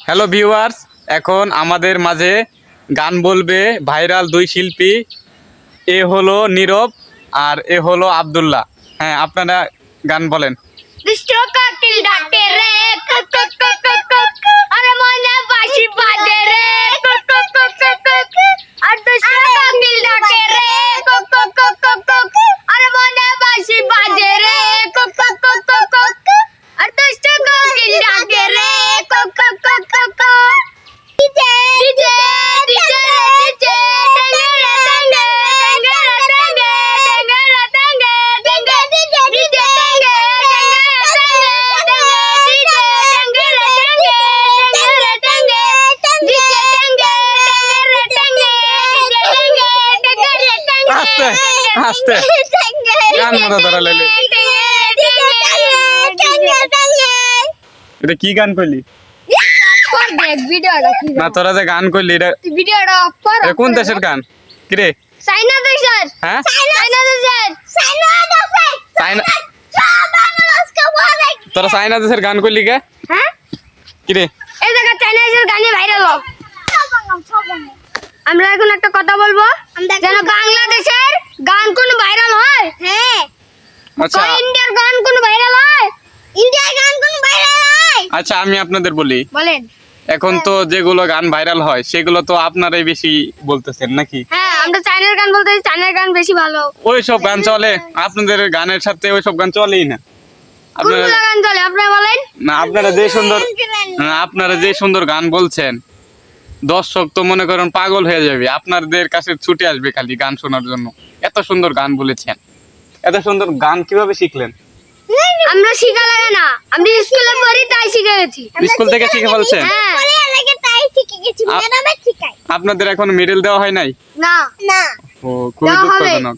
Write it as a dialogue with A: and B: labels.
A: Hello viewers, এখন আমাদের মাঝে গান বলবে ভাইরাল দুই শিল্পী। এ হলো নীরব আর এ হলো আব্দুল্লাহ। হ্যাঁ, আপনারা গান বলেন।
B: দুষ্ট কাকিল ডাকে রে কক কক কক কক কক, আরে মনে বাঁশি বাজে রে কক কক কক কক কক, আর দুষ্ট কাকিল ডাকে রে কক কক কক কক কক, আরে মনে বাঁশি বাজে রে কক কক কক কক কক, আর দুষ্ট কাকিল ডাকে রে কক কক কক কক কক। ডিজে ডিজে ডিজে ডিজে ডেঙ্গেরা ডেঙ্গে ডেঙ্গেরা ডেঙ্গে ডেঙ্গেরা ডেঙ্গে ডেঙ্গে ডিজে ডিজে
A: আস্তে আস্তে গান মনে ধরা লাইলে। এটা কি গান কইলি? না, তোরা যে গান কইলি এটা কোন দেশের গান? কিরে
B: চাইনা দেশের।
A: হ্যাঁ,
B: চাইনা দেশের।
A: চাইনা। তোরা চাইনা দেশের গান কইলি কে?
B: হ্যাঁ,
A: কিরে
B: এই জায়গা চাইনা দেশের গানে ভাইরাল হোক। আমরা এখন একটা কথা বলবো, যেন বাংলাদেশের গান কোন ভাইরাল হয়। হ্যাঁ,
A: আচ্ছা
B: ইন্ডিয়ার গান কোন ভাইরাল হয়। ইন্ডিয়ার গান কোন ভাইরাল হয়।
A: আচ্ছা, আমি আপনাদের বলি,
B: বলেন।
A: এখন তো যেগুলো গান ভাইরাল হয় সেগুলো তো আপনারাই বেশি বলতেছেন নাকি?
B: হ্যাঁ, আমরা চাইনার গান বলতে চাইনার গান বেশি ভালো।
A: ওই সব গান চলে, আপনাদের গানের সাথে ওই সব গান চলেই না। আপনারা
B: কোনগুলো গান চলে আপনারা বলেন।
A: না, আপনারা যে সুন্দর গান বলছেন, দর্শক তো মনে করেন পাগল হয়ে যাবে, আপনাদের কাছে ছুটে আসবে খালি গান শোনার জন্য। এত সুন্দর গান বলেছেন, এত সুন্দর গান কিভাবে শিখলেন?
B: আমরা শিখা লাগে না, আমি স্কুলে পড়ি তাই শিখে গেছি।
A: স্কুল থেকে শিখে ফেলছেন?
B: হ্যাঁ,
A: আপনাদের এখন মেডেল দেওয়া হয় নাই?
B: না না,
A: ও, খুবই
B: দেওয়া হবে।
A: দুঃখজনক।